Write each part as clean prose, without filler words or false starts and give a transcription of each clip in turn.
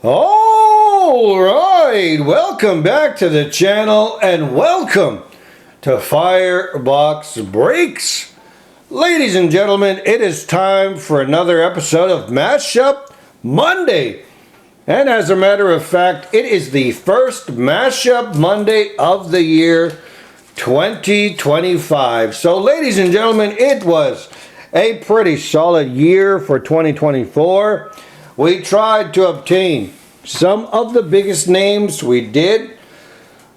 Alright, welcome back to the channel and welcome to Firebox Breaks. Ladies and gentlemen, it is time for another episode of Mashup Monday. And as a matter of fact, it is the first Mashup Monday of the year 2025. So ladies and gentlemen, it was a pretty solid year for 2024. We tried to obtain some of the biggest names. We did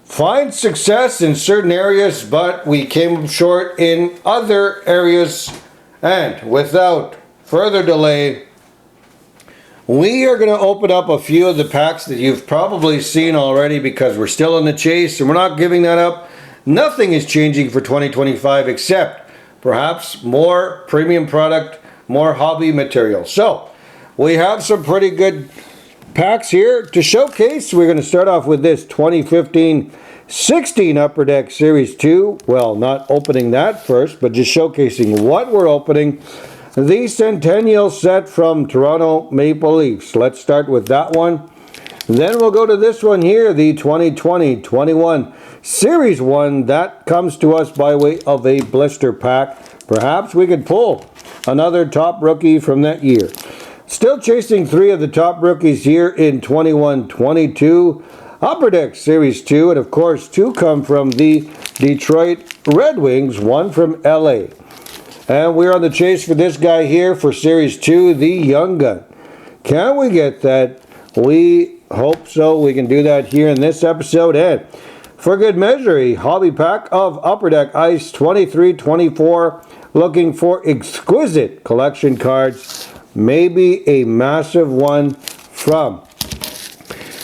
find success in certain areas, but we came up short in other areas. And without further delay, we are going to open up a few of the packs that you've probably seen already because we're still in the chase and we're not giving that up. Nothing is changing for 2025 except perhaps more premium product, more hobby material. So we have some pretty good packs here to showcase. We're going to start off with this 2015-16 Upper Deck Series 2. Well, not opening that first, but just showcasing what we're opening. The Centennial set from Toronto Maple Leafs. Let's start with that one. Then we'll go to this one here, the 2020-21 Series 1. That comes to us by way of a blister pack. Perhaps we could pull another top rookie from that year. Still chasing three of the top rookies here in 21-22 Upper Deck Series 2. And of course, two come from the Detroit Red Wings, one from LA. And we're on the chase for this guy here for Series 2, the Young Gun. Can we get that? We hope so. We can do that here in this episode. And for good measure, a hobby pack of Upper Deck Ice 23-24. Looking for exquisite collection cards. Maybe a massive one from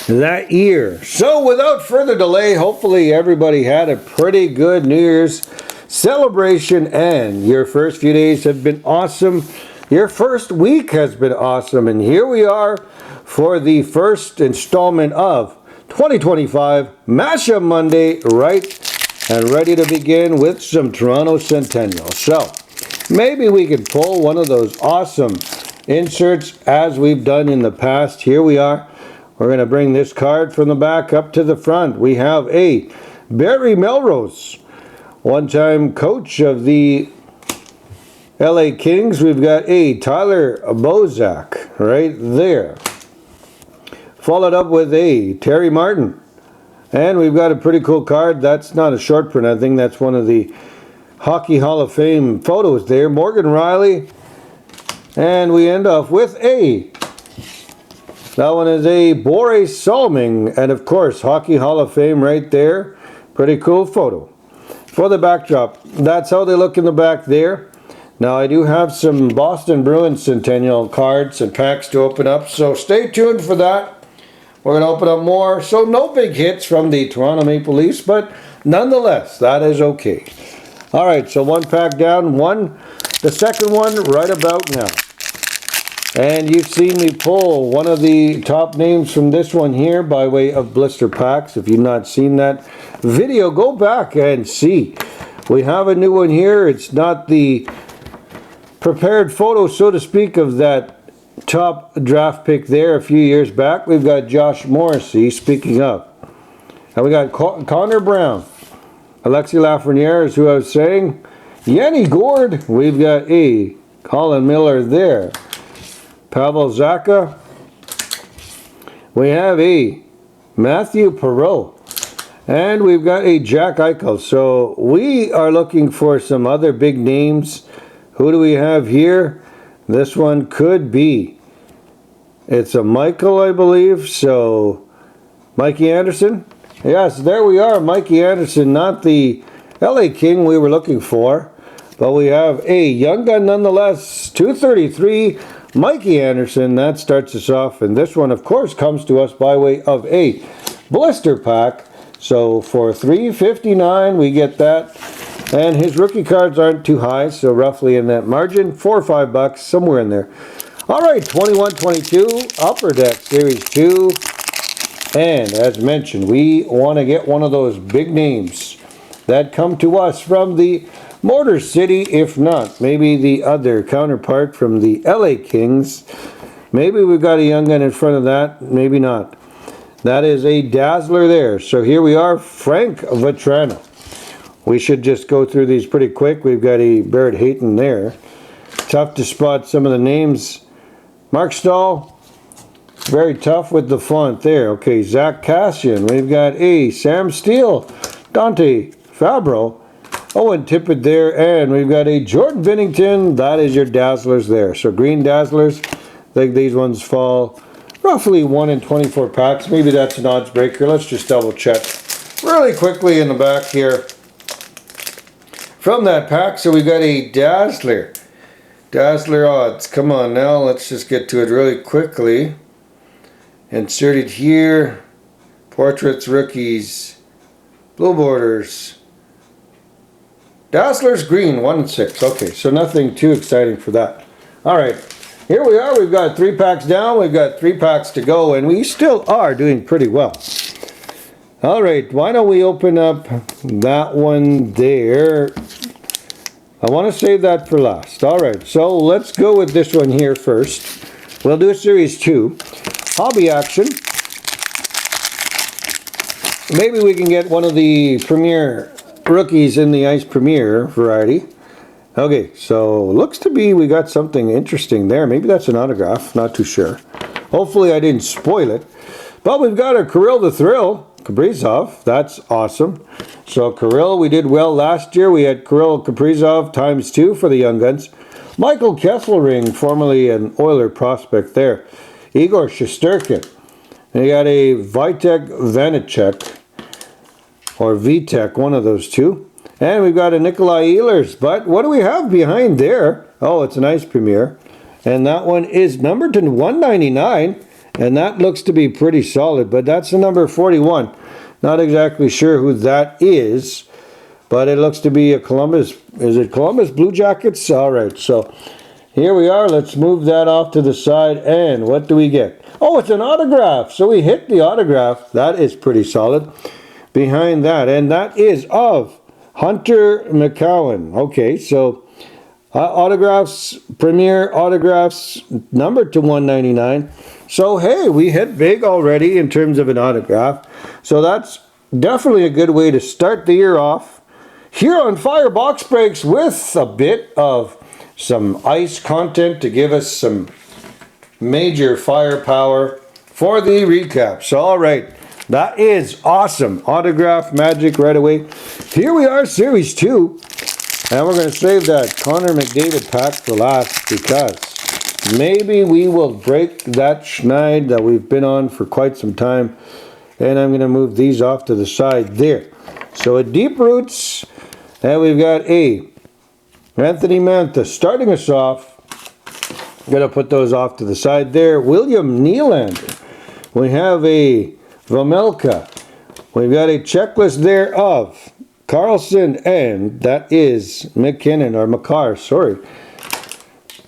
that year. So without further delay, hopefully everybody had a pretty good New Year's celebration and your first few days have been awesome. Your first week has been awesome. And here we are for the first installment of 2025 Mashup Monday, right and ready to begin with some Toronto Centennial. So maybe we could pull one of those awesome inserts as we've done in the past. Here we are. We're going to bring this card from the back up to the front. We have a Barry Melrose, one-time coach of the LA Kings. We've got a Tyler Bozak right there. Followed up with a Terry Martin. And we've got a pretty cool card. That's not a short print. I think that's one of the Hockey Hall of Fame photos there. Morgan Riley. And we end off with that one is a Bore Salming. And of course, Hockey Hall of Fame right there. Pretty cool photo. For the backdrop, that's how they look in the back there. Now I do have some Boston Bruins Centennial cards and packs to open up, so stay tuned for that. We're going to open up more. So no big hits from the Toronto Maple Leafs, but nonetheless, that is okay. Alright, so one pack down, the second one right about now. And you've seen me pull one of the top names from this one here by way of blister packs. If you've not seen that video, go back and see. We have a new one here. It's not the prepared photo, so to speak, of that top draft pick there a few years back. We've got Josh Morrissey, speaking of. And we got Connor Brown. Alexis Lafreniere is who I was saying. Yanni Gourde. We've got a Colin Miller there. Pavel Zacha. We have a Matthew Perreault. And we've got a Jack Eichel. So we are looking for some other big names. Who do we have here? This one could be. It's a Michael, I believe. So Mikey Anderson. Yes, there we are. Mikey Anderson, not the LA King we were looking for. But we have a Young Gun nonetheless. 233. Mikey Anderson, that starts us off. And this one, of course, comes to us by way of a blister pack. So for $3.59, we get that. And his rookie cards aren't too high, so roughly in that margin. $4 or $5, somewhere in there. All right, 21-22, Upper Deck Series 2. And as mentioned, we want to get one of those big names that come to us from the Motor City, if not maybe the other counterpart from the LA Kings. Maybe we've got a young gun in front of that, maybe not. That is a Dazzler there. So here we are, Frank Vetrano. We should just go through these pretty quick. We've got a Barrett Hayton there. Tough to spot some of the names. Mark Stahl, very tough with the font there. Okay, Zach Cassian. We've got a Sam Steele, Dante Fabro, Owen Tippett there, and we've got a Jordan Binnington. That is your Dazzlers there. So green Dazzlers. I think these ones fall roughly 1 in 24 packs. Maybe that's an odds breaker. Let's just double check really quickly in the back here. From that pack, so we got a Dazzler. Dazzler odds. Come on now, let's just get to it really quickly. Inserted here. Portraits, rookies, blue borders. Dazzler's green, 1 in 6. Okay, so nothing too exciting for that. Alright, here we are. We've got 3 packs down. We've got 3 packs to go, and we still are doing pretty well. Alright, why don't we open up that one there. I want to save that for last. Alright, so let's go with this one here first. We'll do a series 2. Hobby action. Maybe we can get one of the Premier rookies in the Ice Premier variety. Okay, so looks to be we got something interesting there. Maybe that's an autograph, not too sure. Hopefully I didn't spoil it. But we've got a Kirill the Thrill. Kaprizov, that's awesome. So Kirill, we did well last year. We had Kirill Kaprizov ×2 for the Young Guns. Michael Kesselring, formerly an Oiler prospect there. Igor Shesterkin. And you got a Vitek Vanacek, or Vitek, one of those two. And we've got a Nikolai Ehlers. But what do we have behind there? Oh, it's an Ice Premier. And that one is numbered to 199. And that looks to be pretty solid, but that's the number 41. Not exactly sure who that is, but it looks to be a Columbus. Is it Columbus Blue Jackets? All right, so here we are. Let's move that off to the side, and what do we get? Oh, it's an autograph. So we hit the autograph. That is pretty solid. Behind that, and that is of Hunter McCowan. Okay, so autographs, Premier autographs, numbered to 199. So hey, we hit big already in terms of an autograph. So that's definitely a good way to start the year off. Here on FYER Box Breaks with a bit of some ice content to give us some major firepower for the recaps. Alright, that is awesome. Autograph magic right away. Here we are, Series 2. And we're going to save that Connor McDavid pack for last because maybe we will break that schneid that we've been on for quite some time. And I'm going to move these off to the side there. So a Deep Roots, and we've got a Anthony Mantha starting us off. I'm going to put those off to the side there. William Nylander. We have a Vamelka. We've got a checklist there of Carlson, and that is McKinnon, or Makar, sorry.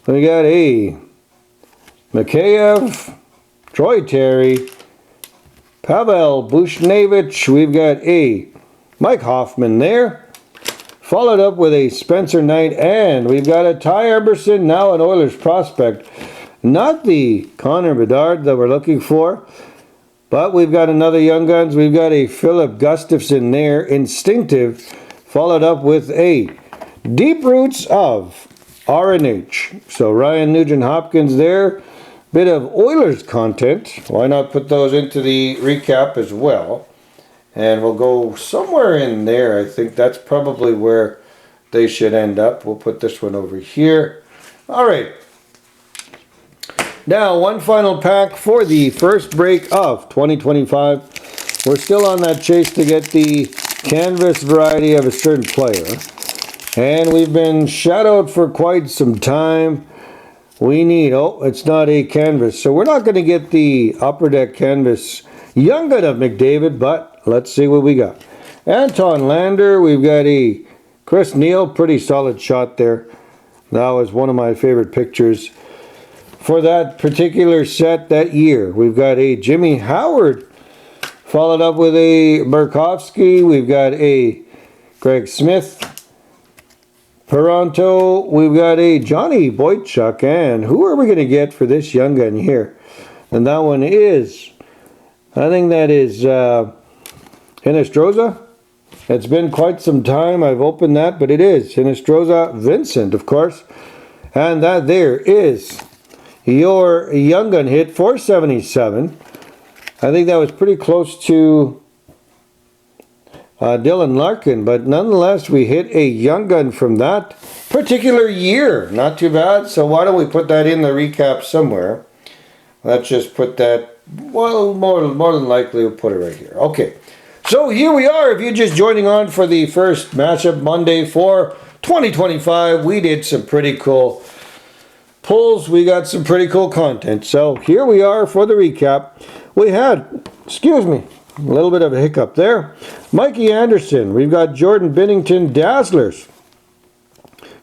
We got a Mikheyev, Troy Terry, Pavel Buchnevich. We've got a Mike Hoffman there. Followed up with a Spencer Knight, and we've got a Ty Eberson, now an Oilers prospect. Not the Connor Bedard that we're looking for, but we've got another Young Guns. We've got a Philip Gustafson there, Instinctive, followed up with a Deep Roots of RNH. So Ryan Nugent-Hopkins there. Bit of Oilers content. Why not put those into the recap as well? And we'll go somewhere in there. I think that's probably where they should end up. We'll put this one over here. All right. Now, one final pack for the first break of 2025. We're still on that chase to get the canvas variety of a certain player. And we've been shadowed for quite some time. We need, oh, it's not a canvas. So we're not going to get the Upper Deck canvas Young Gun of McDavid, but let's see what we got. Anton Lander, we've got a Chris Neal, pretty solid shot there. That was one of my favorite pictures for that particular set that year. We've got a Jimmy Howard, followed up with a Burkowski. We've got a Greg Smith, Toronto, we've got a Johnny Boychuk, and who are we going to get for this young gun here? And that one is, I think that is Hinestrosa. It's been quite some time I've opened that, but it is Hinestrosa Vincent, of course. And that there is your young gun hit, 477. I think that was pretty close to Dylan Larkin, but nonetheless we hit a young gun from that particular year. Not too bad. So why don't we put that in the recap somewhere? Let's just put that, well, more than likely we'll put it right here. Okay, so here we are. If you're just joining on for the first Mashup Monday for 2025, we did some pretty cool pulls. We got some pretty cool content. So here we are for the recap. We had, excuse me, a little bit of a hiccup there. Mikey Anderson. We've got Jordan Binnington Dazzlers.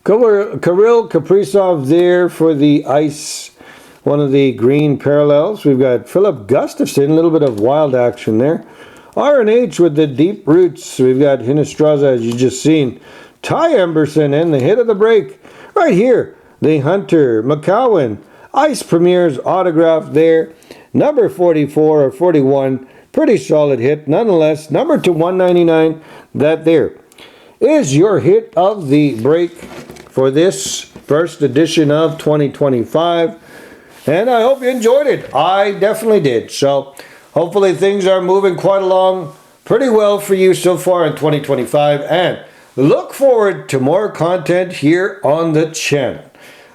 Kirill Kaprizov there for the ice, one of the green parallels. We've got Philip Gustafson, a little bit of wild action there. R&H with the deep roots. We've got Hinestrosa, as you just seen. Ty Emberson and the hit of the break. Right here, the Hunter McCowan. Ice Premier's autograph there. Number 44 or 41. Pretty solid hit nonetheless. Number to 199. That there is your hit of the break for this first edition of 2025. And I hope you enjoyed it. I definitely did. So hopefully things are moving quite along pretty well for you so far in 2025. And look forward to more content here on the channel.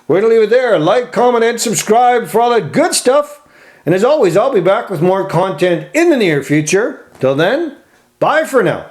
We're going to leave it there. Like, comment, and subscribe for all that good stuff. And as always, I'll be back with more content in the near future. Till then, bye for now.